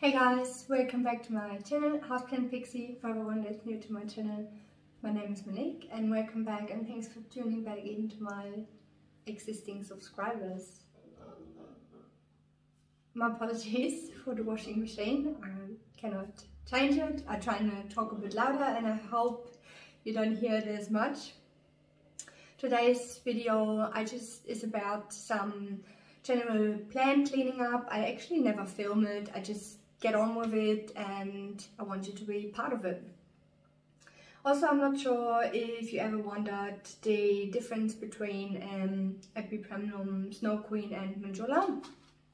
Hey guys, welcome back to my channel, Houseplantpixie. For everyone that's new to my channel, my name is Monique and welcome back, and thanks for tuning back in to my existing subscribers. My apologies for the washing machine, I cannot change it. I'm trying to talk a bit louder and I hope you don't hear it as much. Today's video is about some general plant cleaning up. I actually never film it, I just get on with it and I want you to be part of it. Also, I'm not sure if you ever wondered the difference between Epipremnum, Snow Queen and Manjula.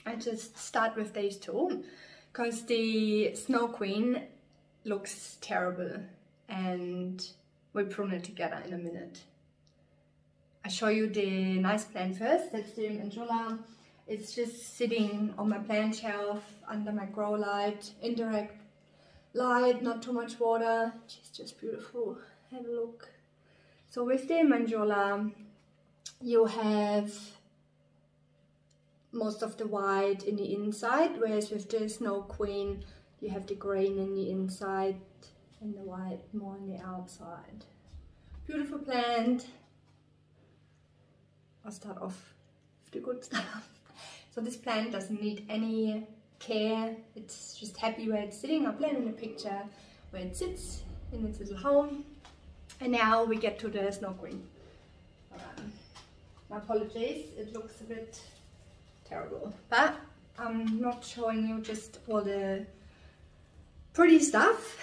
I just start with these two because the Snow Queen looks terrible and we'll prune it together in a minute. I'll show you the nice plant first. That's the Manjula. It's just sitting on my plant shelf under my grow light, indirect light, not too much water. She's just beautiful. Have a look. So with the Manjula, you have most of the white in the inside, whereas with the Snow Queen, you have the green in the inside and the white more on the outside. Beautiful plant. I'll start off with the good stuff. So this plant doesn't need any care, it's just happy where it's sitting. I'll blend in a picture where it sits in its little home. And now we get to the Snow Queen. My apologies, it looks a bit terrible, but I'm not showing you just all the pretty stuff.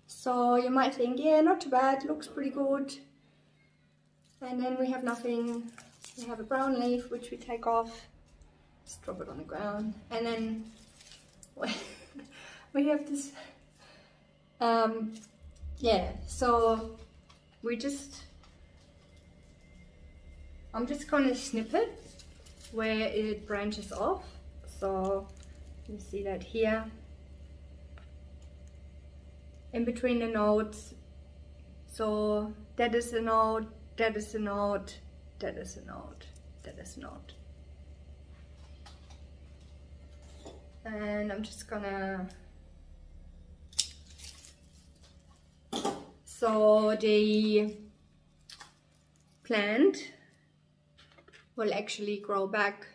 So you might think, yeah, not too bad, looks pretty good. And then we have nothing. We have a brown leaf which we take off, just drop it on the ground, and then we have this, yeah, so I'm just gonna snip it where it branches off. So you see that here, in between the nodes. So that is a node, that is a node, that is a node, that is a node. And I'm just gonna, so the plant will actually grow back,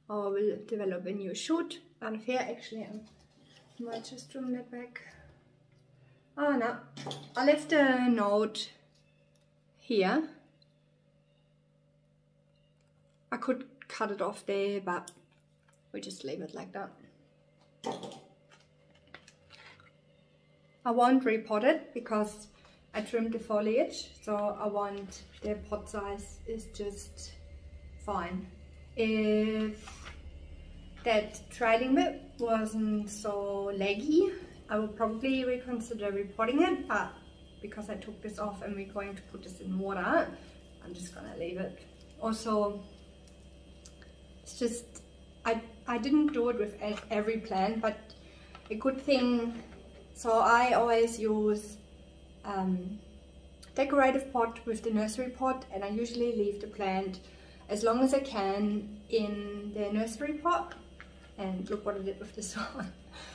or will develop a new shoot out of here. Actually, I might just trim that back. Oh no, I left a node here. I could cut it off there, but we just leave it like that. I won't repot it because I trimmed the foliage, so I want the pot size is just fine. If that trailing bit wasn't so leggy, I would probably reconsider repotting it, but because I took this off and we're going to put this in water, I'm just gonna leave it. Also, it's just, I didn't do it with every plant, but a good thing, so I always use decorative pot with the nursery pot, and I usually leave the plant as long as I can in the nursery pot. And look what I did with this one.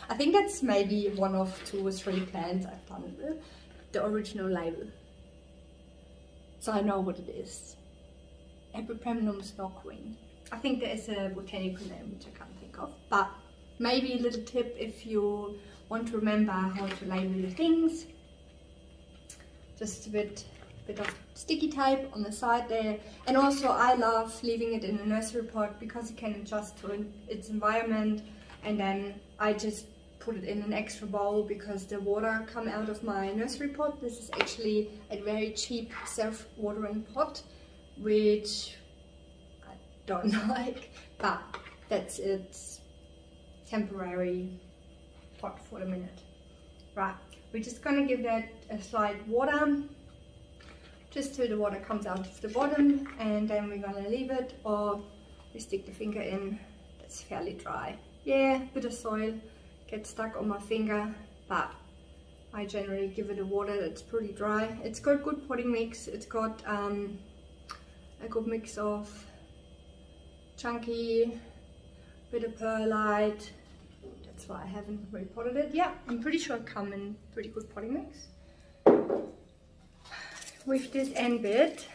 I think that's maybe one of 2 or 3 plants I've done it with the original label, so I know what it is. Epipremnum Snow Queen. I think there is a botanical name which I can't think of, but maybe a little tip if you want to remember how to label your things. Just a bit of sticky tape on the side there. And also I love leaving it in a nursery pot because it can adjust to its environment, and then I just put it in an extra bowl because the water come out of my nursery pot. This is actually a very cheap self-watering pot, which I don't like, but that's its temporary pot for the minute. Right, we're just gonna give that a slight water, just till the water comes out of the bottom, and then we're gonna leave it, or we stick the finger in. That's fairly dry. Yeah, bit of soil gets stuck on my finger, but I generally give it a water that's pretty dry. It's got good potting mix. It's got a good mix of chunky, bit of perlite, That's why I haven't repotted it. Yeah, I'm pretty sure it comes in pretty good potting mix. With this end bit,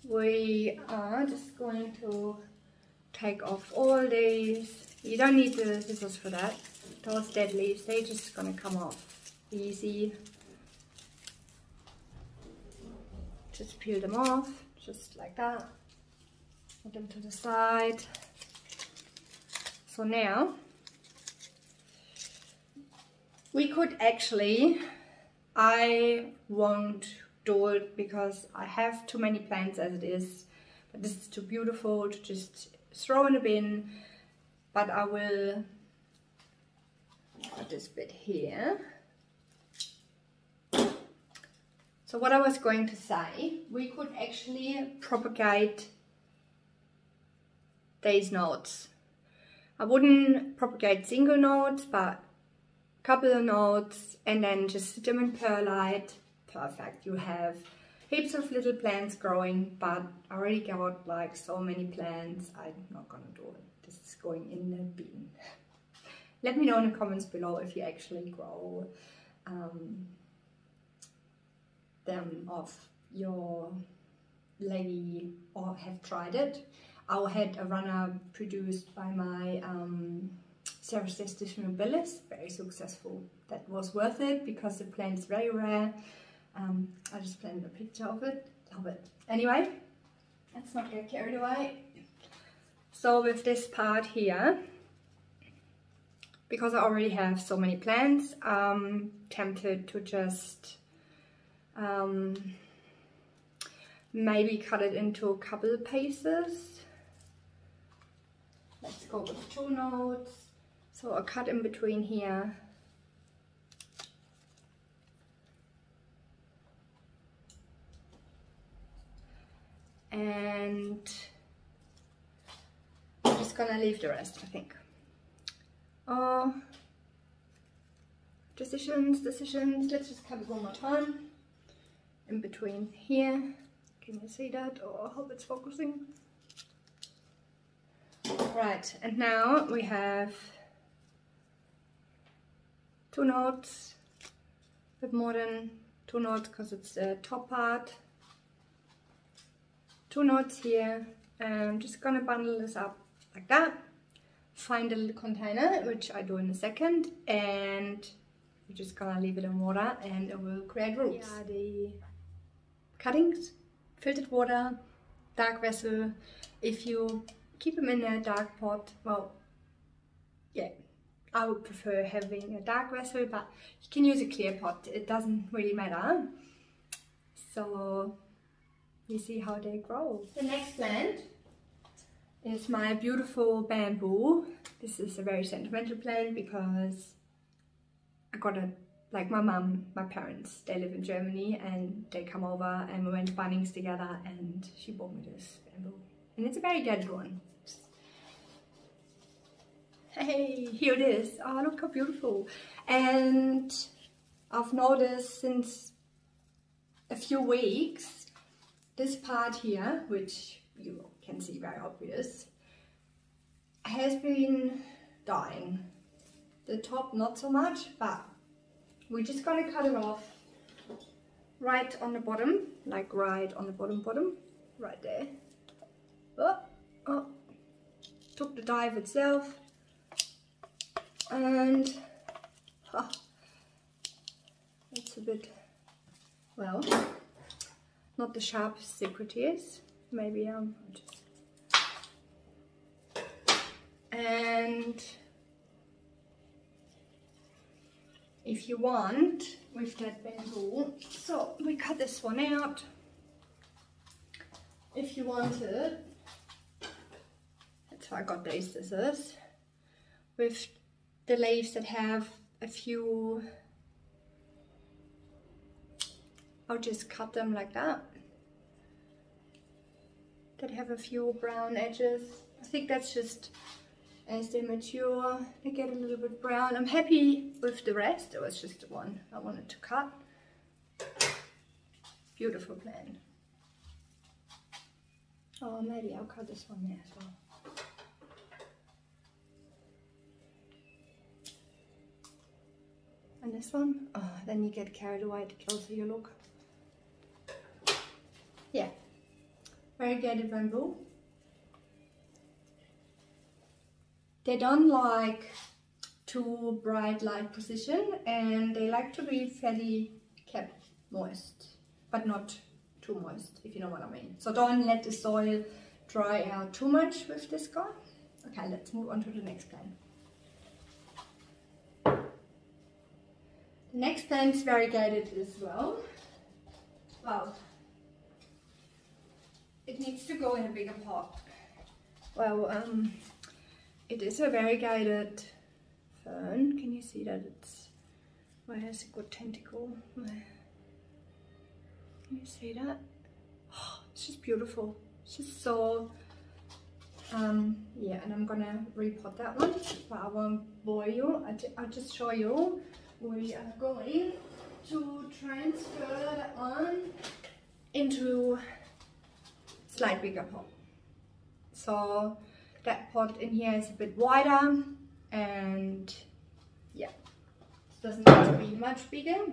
we are just going to take off all these. You don't need the scissors for that. Those dead leaves, they're just gonna come off easy. Just peel them off, just like that. Put them to the side. So now, we could actually, I won't do it because I have too many plants as it is, but this is too beautiful to just throw in a bin. But I will put this bit here. So what I was going to say, we could actually propagate these nodes. I wouldn't propagate single nodes, but a couple of nodes, and then just sit them in perlite. Perfect. You have heaps of little plants growing, but I already got like so many plants. I'm not gonna do it. This is going in the bin. Let me know in the comments below if you actually grow them off your lady or have tried it. I had a runner produced by my Ceres nobilis, very successful. That was worth it because the plant is very rare. I just planted a picture of it, love it. Anyway, let's not get carried away. So with this part here, because I already have so many plants, I'm tempted to just maybe cut it into a couple of pieces. Let's go with 2 nodes. So I'll cut in between here. And I'm just gonna leave the rest, I think. Decisions. Let's just cut it one more time. In between here. Can you see that? Oh, I hope it's focusing. Right, and now we have 2 nodes, a bit more than 2 nodes because it's the top part. 2 nodes here. I'm just gonna bundle this up like that. Find a little container, which I do in a second, and we're just gonna leave it in water and it will create roots. Yeah, the cuttings, filtered water, dark vessel. If you keep them in a dark pot, well, yeah, I would prefer having a dark vessel, but you can use a clear pot, it doesn't really matter. So you see how they grow. The next plant is my beautiful bamboo. This is a very sentimental plant because I got it, like my mum, my parents, they live in Germany and they come over and we went to Bunnings together and she bought me this bamboo. And it's a very dead one. Hey, here it is. Oh, look how beautiful. And I've noticed since a few weeks, this part here, which you can see very obvious, has been dying. The top not so much, but we're just gonna cut it off right on the bottom, like right on the bottom, right there. Oh, took the dive itself, and it's a bit, well, not the sharpest secret is. Maybe just, and if you want with that bamboo, so we cut this one out. If you wanted, that's why I got these scissors, with the leaves that have a few, I'll just cut them like that, that have a few brown edges. I think that's just as they mature, they get a little bit brown. I'm happy with the rest. It was just the one I wanted to cut. Beautiful plant. Oh, maybe I'll cut this one there as well. this one. Oh, then you get carried away the closer you look. Yeah, variegated bamboo. They don't like too bright light position, and they like to be fairly kept moist, but not too moist, if you know what I mean. So don't let the soil dry out too much with this guy. Okay, let's move on to the next plant. The next plant is variegated as well. Wow. It needs to go in a bigger pot. Well, it is a variegated fern. Can you see that it's, well, it has a good tentacle. Can you see that? Oh, it's just beautiful. It's just so, yeah, and I'm gonna repot that one, but I won't bore you. I'll just show you. We are going to transfer that on into slight bigger pot. So that pot in here is a bit wider, and yeah, it doesn't need to be much bigger.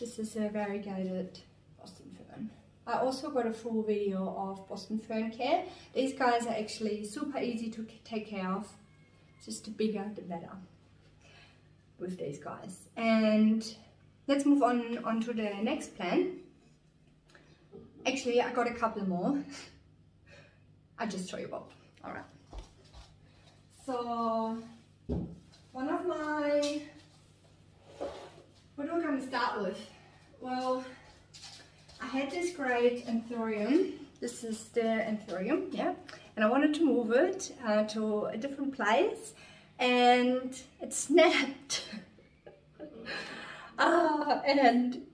This is a variegated Boston fern. I also got a full video of Boston fern care. These guys are actually super easy to take care of. Just the bigger the better with these guys. And let's move on to the next plant. Actually, I got a couple more. I'll just show you both. Alright. So, one of my, what are we going to start with? Well, I had this great anthurium. This is the anthurium, yeah. And I wanted to move it to a different place, and it snapped. And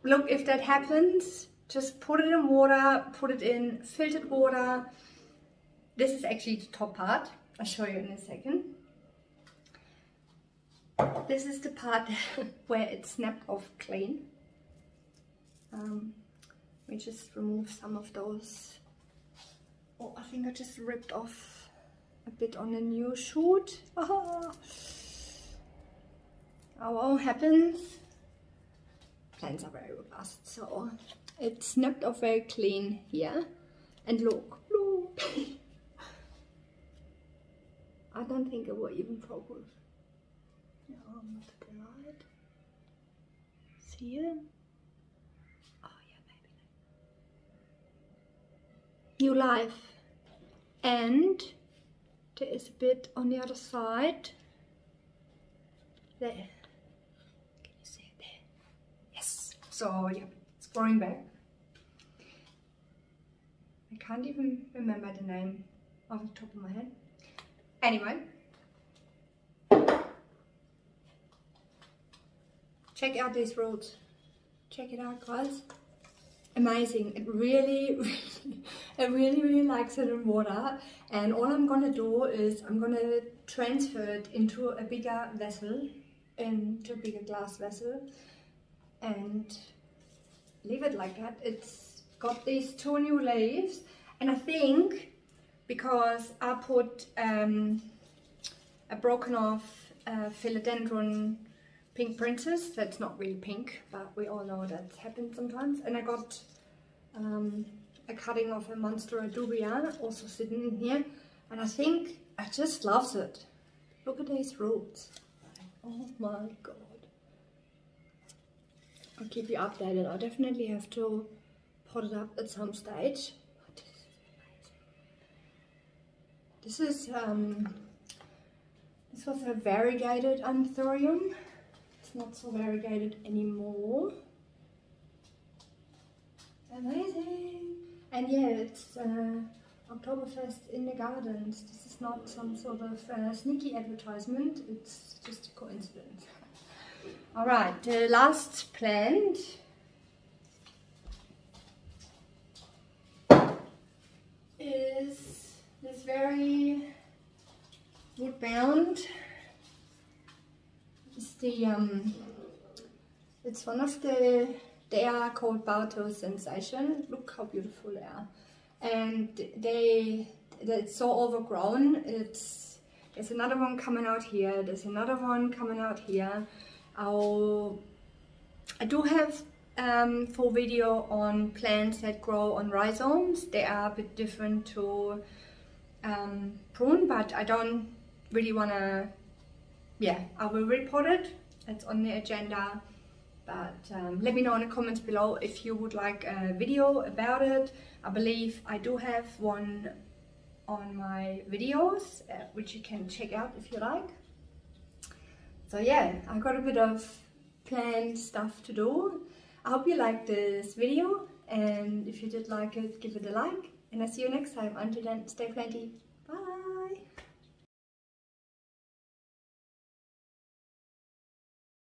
look, if that happens, just put it in water, put it in filtered water. This is actually the top part. I'll show you in a second. This is the part where it snapped off clean. We just remove some of those. Oh, I think I just ripped off a bit on the new shoot. Oh well, happens. Plants are very robust, so it snapped off very clean here. And look. I don't think it will even focus. Yeah, not the light. See it? Oh yeah, maybe. New life. And there is a bit on the other side. There. Can you see it there? Yes. So yeah, it's growing back. I can't even remember the name off the top of my head. Anyway, check out these roots. Check it out, guys. Amazing. It really likes it in water. And all I'm gonna do is I'm gonna transfer it into a bigger vessel, into a bigger glass vessel, and leave it like that. It's got these 2 new leaves, and I think, because I put a broken off philodendron pink princess, that's not really pink, but we all know that happens sometimes, and I got a cutting of a Monstera dubia also sitting in here, and I think I just loves it. Look at these roots. Oh my god. I'll keep you updated. I definitely have to pot it up at some stage. This is this was a variegated anthurium. It's not so variegated anymore. Amazing! And yeah, it's Oktoberfest in the gardens. This is not some sort of sneaky advertisement. It's just a coincidence. All right, the last plant is this very wood bound. It's the it's one of the, they are called Barto Sensation. Look how beautiful they are, and it's so overgrown. There's another one coming out here. There's another one coming out here. I do have full video on plants that grow on rhizomes. They are a bit different to prune, but I don't really want to, yeah, I will report it. It's on the agenda, but let me know in the comments below if you would like a video about it. I believe I do have one on my videos, which you can check out if you like. So yeah, I got a bit of plant stuff to do. I hope you liked this video, and if you did like it, give it a like, and I'll see you next time. Until then, stay planty. Bye!